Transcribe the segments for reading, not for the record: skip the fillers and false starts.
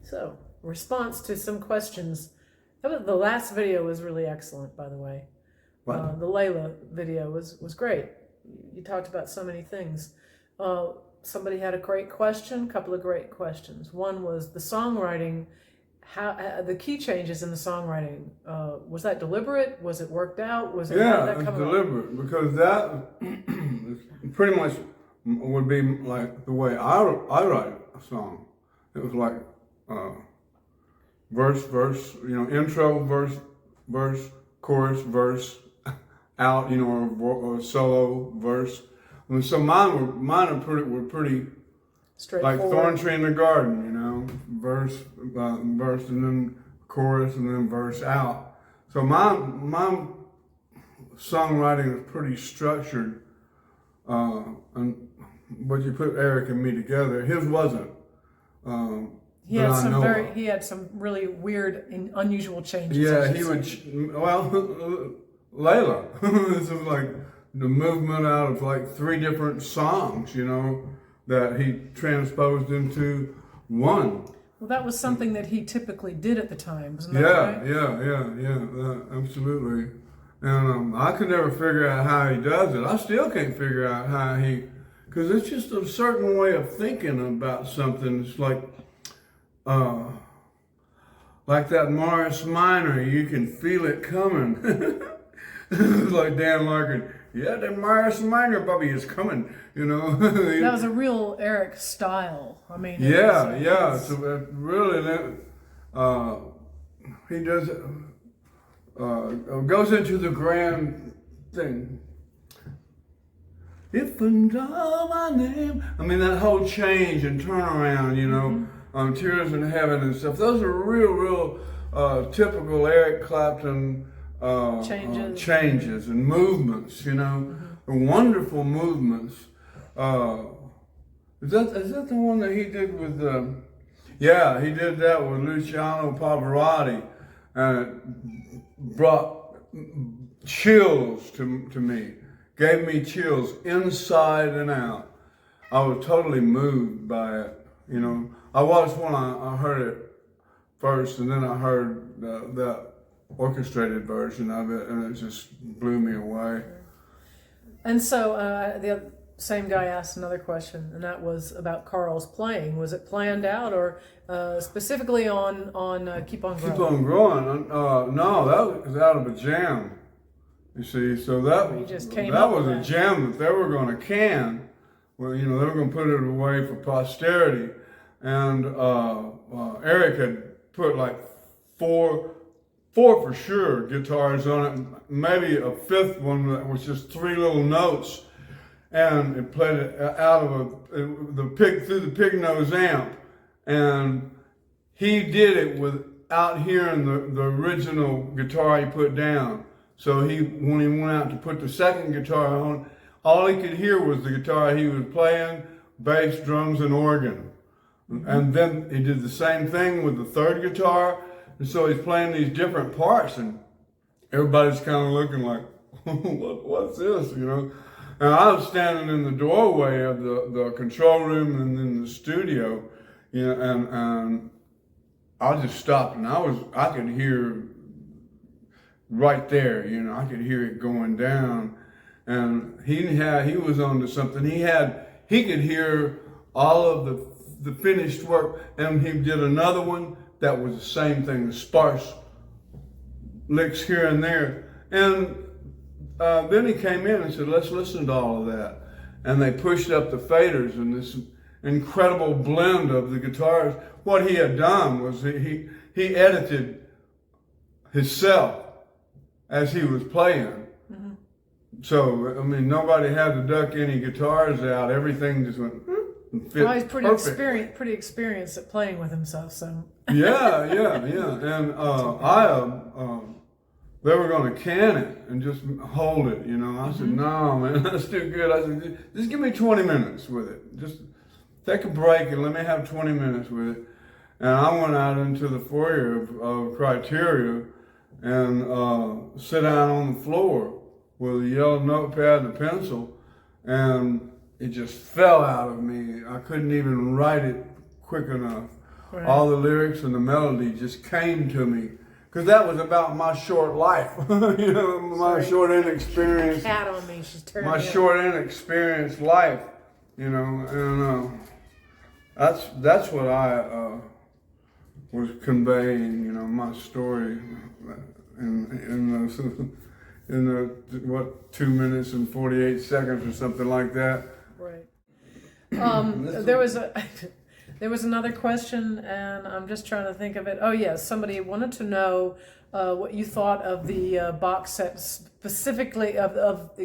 So, response to some questions. The last video was really excellent, by the way. The Layla video was great. You talked about so many things. Somebody had a great question, a couple of great questions. One was the songwriting, how the key changes in the songwriting. Was that deliberate? Was it worked out? Was it how did that come deliberate about? Because that pretty much would be like the way I write a song. It was like verse, intro, verse, chorus, verse, out, or solo, verse. And so mine were pretty like thorn tree in the garden, verse, and then chorus, and then verse out. So my songwriting was pretty structured, but you put Eric and me together. His wasn't. He had some really weird and unusual changes. Yeah, he would. Layla. This is like the movement out of like 3 different songs, that he transposed into one. Well, that was something that he typically did at the time, wasn't that right? Yeah, absolutely. And I could never figure out how he does it. I still can't figure out how because it's just a certain way of thinking about something. It's like that Morris Minor, you can feel it coming. It's like Dan Larkin, yeah, the Morris Minor, Bubby, is coming, That was a real Eric style. I mean, So really, he does goes into the grand thing. If and all my name. I mean, that whole change and turnaround, Tears in Heaven and stuff. Those are real typical Eric Clapton changes and movements, wonderful movements. Is that the one that he did with? He did that with Luciano Pavarotti, and it brought chills to me. Gave me chills inside and out. I was totally moved by it. I was when I heard it first, and then I heard that orchestrated version of it, and it just blew me away. And so the same guy asked another question, and that was about Carl's playing. Was it planned out, or specifically on Keep On Growing? Keep On Growing? No, that was out of a jam. You see, so that was a jam that they were going to can. Well, they were going to put it away for posterity, and Eric had put like four for sure guitars on it, maybe a 5th one that was just 3 little notes, and it played it out of through the pig nose amp, and he did it without hearing the original guitar he put down. So when he went out to put the second guitar on, all he could hear was the guitar he was playing, bass, drums, and organ. And then he did the same thing with the 3rd guitar. And so he's playing these different parts, and everybody's kind of looking like, what's this, And I was standing in the doorway of the control room and then the studio, and I just stopped, and I could hear right there, I could hear it going down, and he was onto something. He could hear all of the finished work, and he did another one that was the same thing, the sparse licks here and there. And then he came in and said, let's listen to all of that. And they pushed up the faders and this incredible blend of the guitars. What he had done was he edited himself as he was playing. Mm-hmm. So, I mean, nobody had to duck any guitars out. Everything just went and fit. Well, he's pretty experienced at playing with himself, so. Yeah. And they were going to can it and just hold it, I said, no, man, that's too good. I said, just give me 20 minutes with it. Just take a break and let me have 20 minutes with it. And I went out into the foyer of Criteria and sit down on the floor with a yellow notepad and a pencil, and it just fell out of me. I couldn't even write it quick enough. Right. All the lyrics and the melody just came to me. Because that was about my short life, you know, my short inexperienced. Cat on me, she's turning. My short inexperienced life, you know, and that's what I was conveying, you know, my story in the what 2 minutes and 48 seconds or something like that. Right. There was another question, and I'm just trying to think of it. Oh yes, somebody wanted to know what you thought of the box set, specifically of the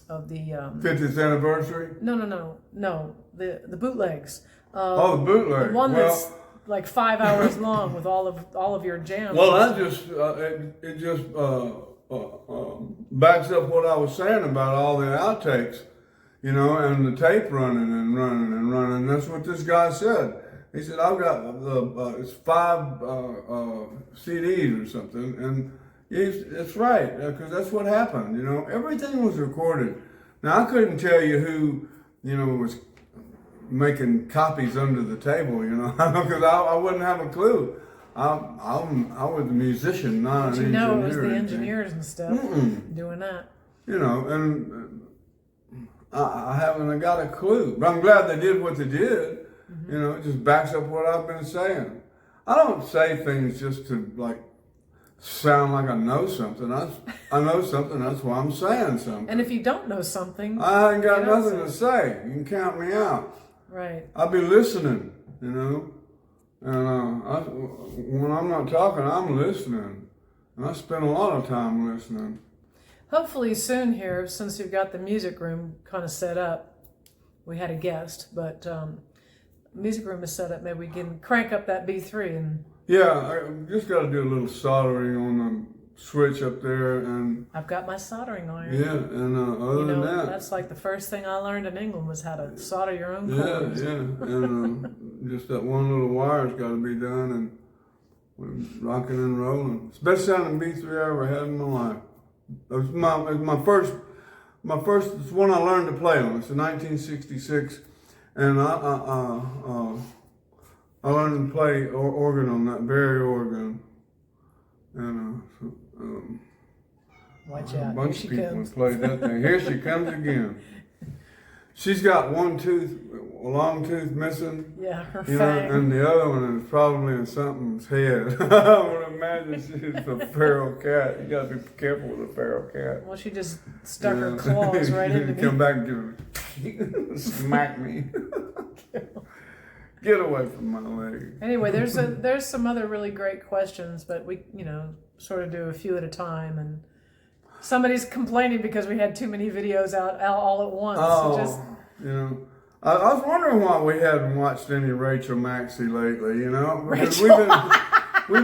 50th anniversary. No, the bootlegs. The bootleg. The one that's like 5 hours long with all of your jams. Well, that just it just backs up what I was saying about all the outtakes. You know, and the tape running and running and running. That's what this guy said. He said, I've got it's 5 CDs or something. And it's right, because that's what happened. You know, everything was recorded. Now, I couldn't tell you who, you know, was making copies under the table, you know, because I wouldn't have a clue. I was a musician, not an engineer. You know, it was the engineers and stuff doing that. You know, and I haven't got a clue, but I'm glad they did what they did. Mm-hmm. You know, it just backs up what I've been saying. I don't say things just to like sound like I know something. I know something. That's why I'm saying something. And if you don't know something, I ain't got nothing to say. You can count me out. Right. I'll be listening. You know, and when I'm not talking, I'm listening, and I spend a lot of time listening. Hopefully soon here, since you've got the music room kind of set up, we had a guest, but music room is set up, maybe we can crank up that B3 and... Yeah, I just got to do a little soldering on the switch up there, and... I've got my soldering iron. Yeah, and other than that... That's like the first thing I learned in England was how to solder your own cords. Yeah, and just that one little wire's got to be done, and we're rocking and rolling. It's the best sounding B3 I ever had in my life. It was my first. It's one I learned to play on. It's a 1966, and I learned to play organ on that very organ. And watch out! A bunch Here of people comes. have played that thing. Here she comes again. She's got one tooth, a long tooth missing. Yeah, her you fang. know, and the other one is probably in something's head. I would imagine she's a feral cat. You gotta be careful with a feral cat. Well, she just stuck her claws right into me. Come back and smack me. Get away from my leg. Anyway, there's some other really great questions, but we sort of do a few at a time, and somebody's complaining because we had too many videos out all at once. Oh, you know. I was wondering why we hadn't watched any Rachel Maxey lately, you know? Because we've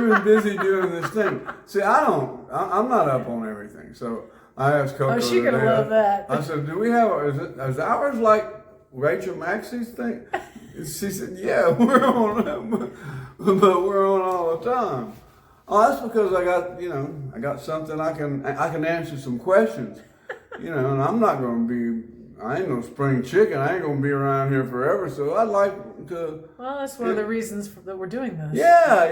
been busy doing this thing. See, I'm not up on everything. So I asked Coco. Oh, she's going to love that. I said, do we have, is ours like Rachel Maxey's thing? She said, yeah, we're on, but we're on all the time. Oh, that's because I got something I can answer some questions, and I'm not going to be, I ain't no spring chicken. I ain't going to be around here forever. So I'd like to. Well, that's one of the reasons that we're doing this. Yeah.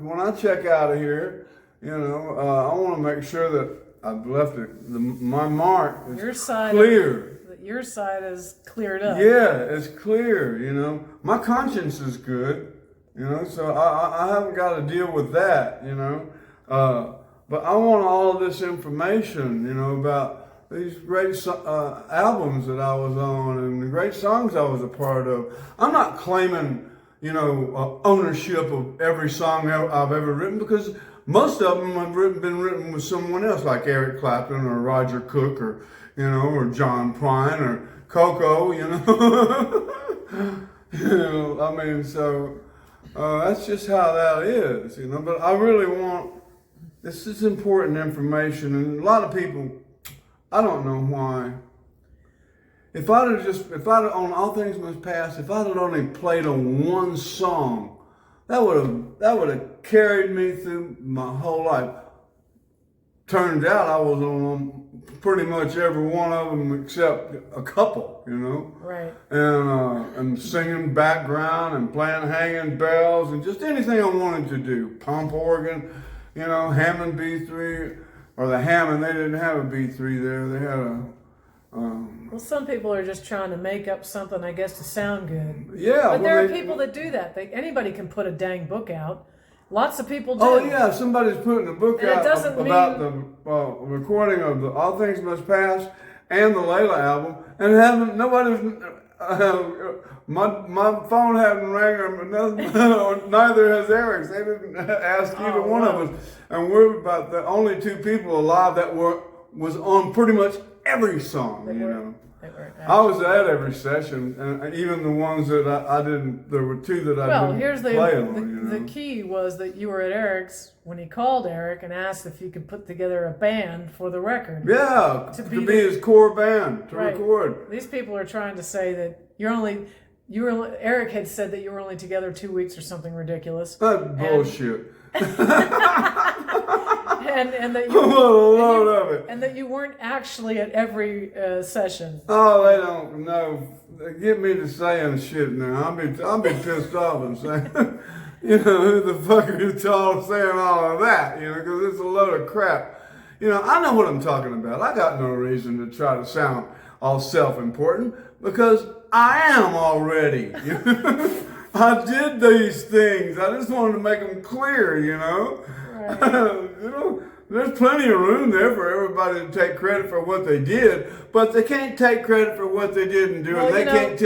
When I check out of here, I want to make sure that I've left my mark is clear. Your side is cleared up. Yeah, it's clear, My conscience is good, so I haven't got to deal with that, But I want all of this information, about these great albums that I was on and the great songs I was a part of. I'm not claiming, ownership of every song I've ever written, because most of them have been written with someone else, like Eric Clapton or Roger Cook or John Prine or Coco, so that's just how that is, But I really want, this is important information, and a lot of people, I don't know why. If I'd on All Things Must Pass, if I'd have only played on one song, that would have carried me through my whole life. turns out I was on pretty much every one of them except a couple, you know. Right. And singing background and playing hanging bells and just anything I wanted to do. Pump organ, you know, Hammond B3, or the Hammond, they didn't have a B3 there. They had a... well, some people are just trying to make up something, I guess, to sound good. Yeah. But there are people that do that. Anybody can put a dang book out. Lots of people do. Oh yeah, somebody's putting a book out about the recording of the All Things Must Pass and the Layla album, and my phone hadn't rang, or neither has Eric's. They didn't ask either one of us, and we're about the only two people alive that was on pretty much every song, you know. I was at every session, and even the ones that I didn't. There were two that I didn't play on. You know? The key was that you were at Eric's when he called Eric and asked if you could put together a band for the record. Yeah, to be his core band to record. These people are trying to say that Eric had said that you were only together 2 weeks or something ridiculous. That's bullshit. and that you that you weren't actually at every session. Oh, they don't know. They get me to saying shit now. I'll be pissed off and saying, you know, who the fuck are you saying all of that? You know, because it's a load of crap. You know, I know what I'm talking about. I got no reason to try to sound all self-important because I am already. I did these things. I just wanted to make them clear, you know. Right. You know, there's plenty of room there for everybody to take credit for what they did, but they can't take credit for what they didn't do, and they can't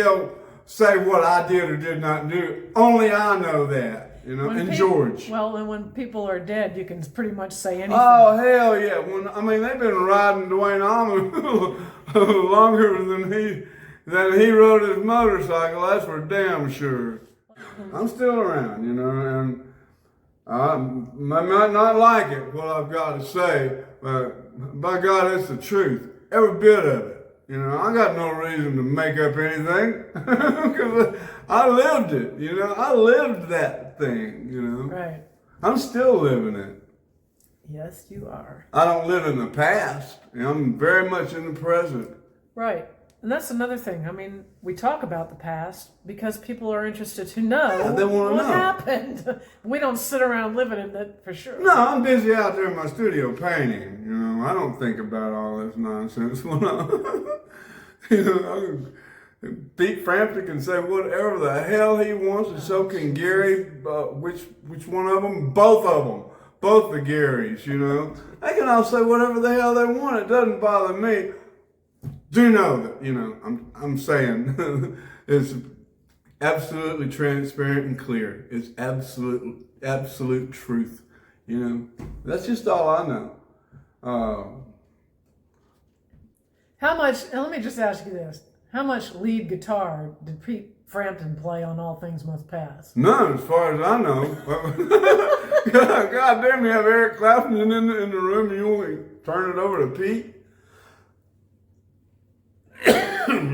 say what I did or did not do. Only I know that, you know, and George. Well, and when people are dead, you can pretty much say anything. Oh, hell yeah. They've been riding Dwayne Allman longer than he rode his motorcycle, that's for damn sure. I'm still around, you know, and I might not like it, what I've got to say, but by God, it's the truth. Every bit of it. You know, I got no reason to make up anything because I lived it, you know. I lived that thing, you know. Right. I'm still living it. Yes, you are. I don't live in the past. I'm very much in the present. Right. And that's another thing. I mean, we talk about the past because people are interested to know what happened. We don't sit around living in it for sure. No, I'm busy out there in my studio painting. You know, I don't think about all this nonsense when Pete Frampton can say whatever the hell he wants, and so can Gary. Which one of them? Both of them. Both the Garys. You know, they can all say whatever the hell they want. It doesn't bother me. Do know that, you know, I'm saying it's absolutely transparent and clear. It's absolute truth, you know. That's just all I know. How much, and let me just ask you this, how much lead guitar did Pete Frampton play on All Things Must Pass? None, as far as I know. God damn, you have Eric Clapton in the room and you only turn it over to Pete?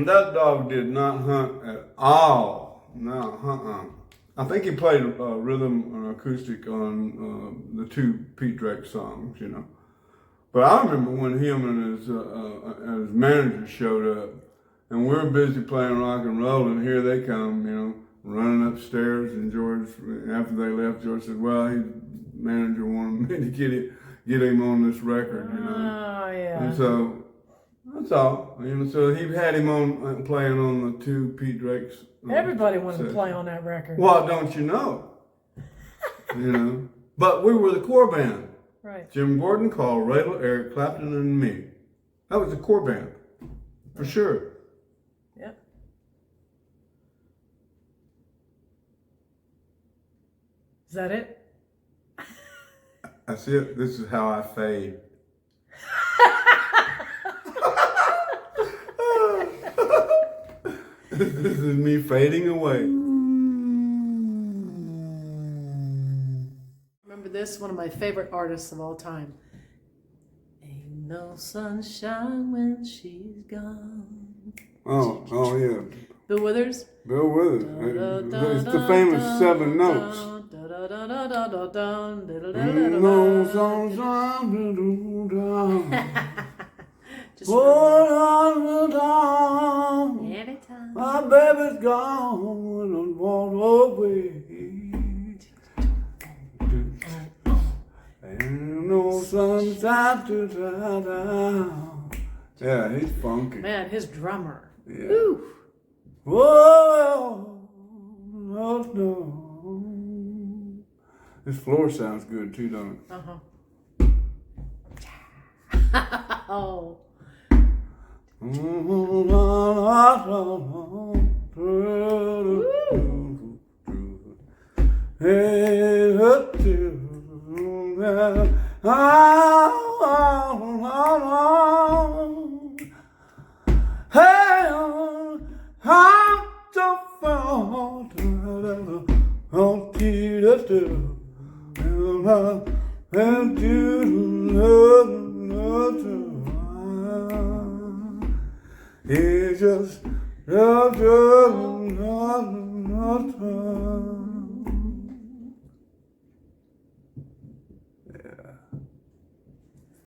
That dog did not hunt at all. No, I think he played rhythm and acoustic on the two Pete Drake songs, you know. But I remember when him and his manager showed up, and we're busy playing rock and roll, and here they come, you know, running upstairs. And George, after they left, George said, "Well, his manager wanted me to get him on this record, you know." Oh yeah. And so. That's all. You know, so he had him on playing on the two Pete Drake's. Everybody wanted to play on that record. Well, don't you know? You know, but we were the core band. Right. Jim Gordon, Carl Radel, Eric Clapton, and me. That was the core band, for sure. Yep. Is that it? That's it. This is how I fade. This is me fading away. Remember this? One of my favorite artists of all time. Ain't no sunshine when she's gone. Oh yeah. Bill Withers? Bill Withers. It's the famous 7 notes. No sunshine, Just anytime. my baby's gone and walked away. Ain't no sunshine to dry down. Yeah, he's funky. Man, his drummer. Yeah. Woo. Whoa, no, no. This floor sounds good too, don't it? Oh. It's just